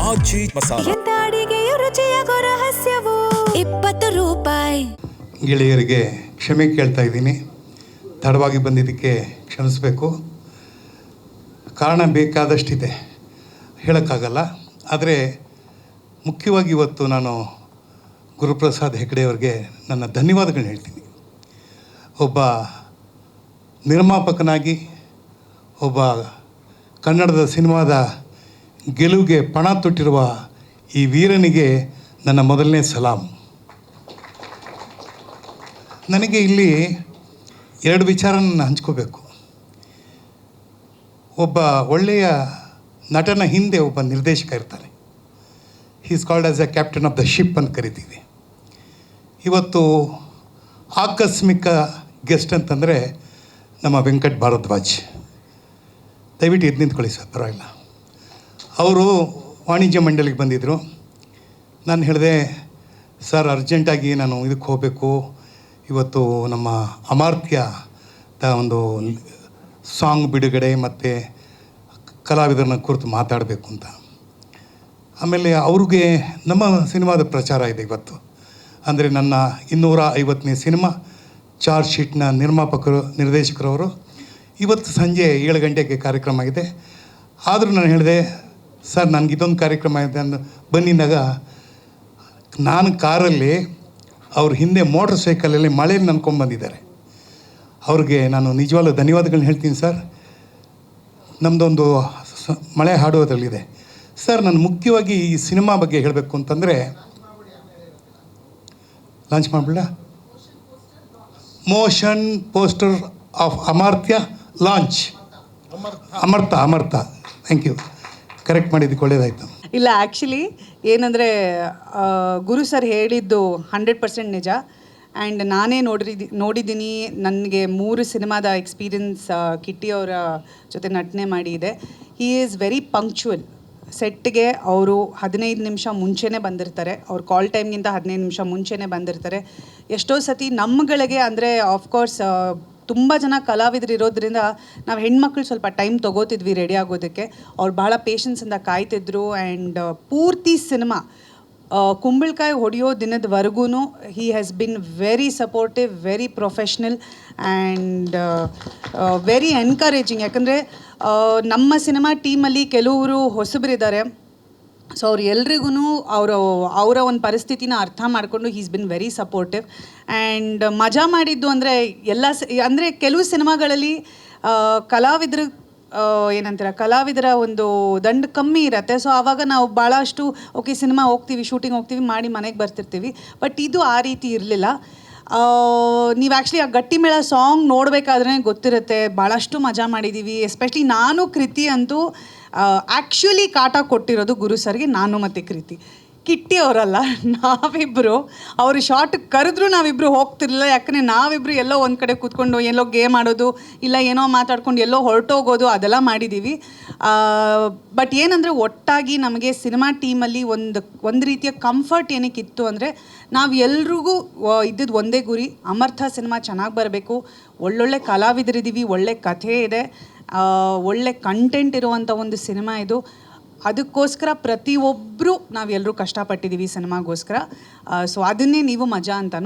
ಆಚಿ ಮಸಾಲ. ಎಂತ ಅಡಿಗೆಯ ರುಚಿಯಾಗೋ ರಹಸ್ಯವು 20 ರೂಪಾಯಿ. ಗೆಳೆಯರಿಗೆ ಕ್ಷಮೆ ಕೇಳ್ತಾ ಇದ್ದೀನಿ. ತಡವಾಗಿ ಬಂದಿದ್ದಕ್ಕೆ ಕ್ಷಮಿಸಬೇಕು. ಕಾರಣ ಬೇಕಾದಷ್ಟಿದೆ, ಹೇಳೋಕ್ಕಾಗಲ್ಲ. ಆದರೆ ಮುಖ್ಯವಾಗಿ ಇವತ್ತು ನಾನು ಗುರುಪ್ರಸಾದ್ ಹೆಗಡೆಯವ್ರಿಗೆ ನನ್ನ ಧನ್ಯವಾದಗಳನ್ನ ಹೇಳ್ತೀನಿ. ಒಬ್ಬ ನಿರ್ಮಾಪಕನಾಗಿ, ಒಬ್ಬ ಕನ್ನಡದ ಸಿನಿಮಾದ ಗೆಲುವಿಗೆ ಪಣ ತೊಟ್ಟಿರುವ ಈ ವೀರನಿಗೆ ನನ್ನ ಮೊದಲನೇ ಸಲಾಂ. ನನಗೆ ಇಲ್ಲಿ 2 ವಿಚಾರನ ಹಂಚ್ಕೋಬೇಕು. ಒಬ್ಬ ಒಳ್ಳೆಯ ನಟನ ಹಿಂದೆ ಒಬ್ಬ ನಿರ್ದೇಶಕ ಇರ್ತಾನೆ. He is called as A captain of the ship ಅಂತ ಕರಿತೀವಿ. ಇವತ್ತು ಆಕಸ್ಮಿಕ ಗೆಸ್ಟ್ ಅಂತಂದರೆ ನಮ್ಮ ವೆಂಕಟ್ ಭಾರದ್ವಾಜ್. ದಯವಿಟ್ಟು ಎದ್ದು ನಿಂತ್ಕೊಳ್ಳಿ ಸರ್, ಪರವಾಗಿಲ್ಲ. ಅವರು ವಾಣಿಜ್ಯ ಮಂಡಳಿಗೆ ಬಂದಿದ್ದರು. ನಾನು ಹೇಳಿದೆ, ಸರ್ ಅರ್ಜೆಂಟಾಗಿ ನಾನು ಇದಕ್ಕೆ ಹೋಗಬೇಕು, ಇವತ್ತು ನಮ್ಮ ಅಮಾರ್ತ್ಯದ ಒಂದು ಸಾಂಗ್ ಬಿಡುಗಡೆ ಮತ್ತು ಕಲಾವಿದರನ್ನ ಕುರಿತು ಮಾತಾಡಬೇಕು ಅಂತ. ಆಮೇಲೆ ಅವ್ರಿಗೆ ನಮ್ಮ ಸಿನಿಮಾದ ಪ್ರಚಾರ ಇದೆ ಇವತ್ತು. ಅಂದರೆ ನನ್ನ 250ನೇ ಸಿನಿಮಾ ಚಾರ್ಜ್ ಶೀಟ್ನ ನಿರ್ದೇಶಕರವರು ಇವತ್ತು ಸಂಜೆ 7 ಗಂಟೆಗೆ ಕಾರ್ಯಕ್ರಮ ಆಗಿದೆ. ಆದರೂ ನಾನು ಹೇಳಿದೆ, ಸರ್ ನನಗಿದೊಂದು ಕಾರ್ಯಕ್ರಮ ಇದೆ ಅಂತ ಬಂದಿದ್ದಾಗ ನಾನು ಕಾರಲ್ಲಿ ಅವ್ರ ಹಿಂದೆ ಮೋಟ್ರ್ ಸೈಕಲಲ್ಲಿ ಮಳೆಯಲ್ಲಿ ನನ್ಕೊಂಡ್ಬಂದಿದ್ದಾರೆ. ಅವ್ರಿಗೆ ನಾನು ನಿಜವಾಗ್ಲೂ ಧನ್ಯವಾದಗಳನ್ನ ಹೇಳ್ತೀನಿ ಸರ್. ನಮ್ಮದೊಂದು ಮಳೆ ಹಾಡೋದ್ರಲ್ಲಿದೆ ಸರ್. ನಾನು ಮುಖ್ಯವಾಗಿ ಈ ಸಿನಿಮಾ ಬಗ್ಗೆ ಹೇಳಬೇಕು ಅಂತಂದರೆ, ಲಾಂಚ್ ಮಾಡಿಬಿಡ, motion poster of Amartya launch. Amartya thank you, correct ಮಾಡಿದ್ದಕ್ಕೆ ಒಳ್ಳೇದಾಯಿತು. ಇಲ್ಲ, ಆ್ಯಕ್ಚುಲಿ ಏನಂದರೆ ಗುರು ಸರ್ ಹೇಳಿದ್ದು 100% ನಿಜ. ಆ್ಯಂಡ್ ನಾನೇ ನೋಡಿದ್ದೀನಿ. ನನಗೆ 3 ಸಿನಿಮಾದ ಎಕ್ಸ್ಪೀರಿಯನ್ಸ್ ಕಿಟ್ಟಿಯವರ ಜೊತೆ ನಟನೆ ಮಾಡಿ ಇದೆ. He is very punctual. ಸೆಟ್ಗೆ ಅವರು 15 ನಿಮಿಷ ಮುಂಚೆನೇ ಬಂದಿರ್ತಾರೆ. ಅವ್ರ ಕಾಲ್ ಟೈಮ್ಗಿಂತ 15 ನಿಮಿಷ ಮುಂಚೆನೇ ಬಂದಿರ್ತಾರೆ. ಎಷ್ಟೋ ಸತಿ ನಮ್ಮಗಳಿಗೆ ಅಂದರೆ ಆಫ್ಕೋರ್ಸ್ ತುಂಬ ಜನ ಕಲಾವಿದರು ಇರೋದ್ರಿಂದ ನಾವು ಹೆಣ್ಮಕ್ಳು ಸ್ವಲ್ಪ ಟೈಮ್ ತೊಗೋತಿದ್ವಿ ರೆಡಿ ಆಗೋದಕ್ಕೆ. ಅವ್ರು ಭಾಳ ಪೇಷನ್ಸಿಂದ ಕಾಯ್ತಿದ್ರು. ಆ್ಯಂಡ್ ಪೂರ್ತಿ ಸಿನಿಮಾ ಕುಂಬಳಕಾಯಿ ಹೊಡೆಯೋ ದಿನದವರೆಗೂ he has been very supportive, very professional and very encouraging. ಯಾಕಂದರೆ ನಮ್ಮ ಸಿನಿಮಾ ಟೀಮಲ್ಲಿ ಕೆಲವರು ಹೊಸಬರಿದ್ದಾರೆ. ಸೊ ಅವ್ರು ಎಲ್ರಿಗೂ ಅವರ ಒಂದು ಪರಿಸ್ಥಿತಿನ ಅರ್ಥ ಮಾಡಿಕೊಂಡು he's been very supportive. And ಮಜಾ ಮಾಡಿದ್ದು ಅಂದರೆ ಅಂದರೆ ಕೆಲವು ಸಿನಿಮಾಗಳಲ್ಲಿ ಕಲಾವಿದರ ಒಂದು ದಂಡು ಕಮ್ಮಿ ಇರುತ್ತೆ. ಸೊ ಆವಾಗ ನಾವು ಭಾಳಷ್ಟು ಓಕೆ ಸಿನಿಮಾ ಹೋಗ್ತೀವಿ, ಶೂಟಿಂಗ್ ಹೋಗ್ತೀವಿ, ಮಾಡಿ ಮನೆಗೆ ಬರ್ತಿರ್ತೀವಿ. ಬಟ್ ಇದು ಆ ರೀತಿ ಇರಲಿಲ್ಲ. ನೀವು ಆ್ಯಕ್ಚುಲಿ ಆ ಗಟ್ಟಿಮೇಳ ಸಾಂಗ್ ನೋಡಬೇಕಾದ್ರೆ ಗೊತ್ತಿರುತ್ತೆ, ಭಾಳಷ್ಟು ಮಜಾ ಮಾಡಿದ್ದೀವಿ. ಎಸ್ಪೆಷಲಿ ನಾನು ಕೃತಿ ಅಂತೂ ಆ್ಯಕ್ಚುಲಿ ಕಾಟ ಕೊಟ್ಟಿರೋದು ಗುರು ಸರ್ಗೆ. ನಾನು ಮತ್ತು ಕೃತಿ, ಕಿಟ್ಟಿ ಅವರಲ್ಲ, ನಾವಿಬ್ಬರು. ಅವರು ಶಾರ್ಟ್ ಕರೆದ್ರೂ ನಾವಿಬ್ಬರು ಹೋಗ್ತಿರ್ಲಿಲ್ಲ. ಯಾಕಂದರೆ ನಾವಿಬ್ಬರು ಎಲ್ಲೋ ಒಂದು ಕಡೆ ಕೂತ್ಕೊಂಡು ಎಲ್ಲೋ ಗೇಮ್ ಆಡೋದು, ಇಲ್ಲ ಏನೋ ಮಾತಾಡ್ಕೊಂಡು ಎಲ್ಲೋ ಹೊರಟೋಗೋದು, ಅದೆಲ್ಲ ಮಾಡಿದ್ದೀವಿ. ಬಟ್ ಏನಂದರೆ ಒಟ್ಟಾಗಿ ನಮಗೆ ಸಿನಿಮಾ ಟೀಮಲ್ಲಿ ಒಂದು ರೀತಿಯ ಕಂಫರ್ಟ್ ಏನಕ್ಕಿತ್ತು ಅಂದರೆ, ನಾವು ಎಲ್ರಿಗೂ ಇದ್ದದ್ದು ಒಂದೇ ಗುರಿ, ಅಮರ್ಥ ಸಿನಿಮಾ ಚೆನ್ನಾಗಿ ಬರಬೇಕು. ಒಳ್ಳೊಳ್ಳೆ ಕಲಾವಿದರಿದ್ದೀವಿ, ಒಳ್ಳೆ ಕಥೆ ಇದೆ, ಒಳ್ಳೆ ಕಂಟೆಂಟ್ ಇರುವಂಥ ಒಂದು ಸಿನಿಮಾ ಇದು. ಅದಕ್ಕೋಸ್ಕರ ಪ್ರತಿಯೊಬ್ಬರು ನಾವೆಲ್ಲರೂ ಕಷ್ಟಪಟ್ಟಿದ್ದೀವಿ ಸಿನಿಮಾಗೋಸ್ಕರ. ಸೊ ಅದನ್ನೇ ನೀವು ಮಜಾ ಅಂತಲೂ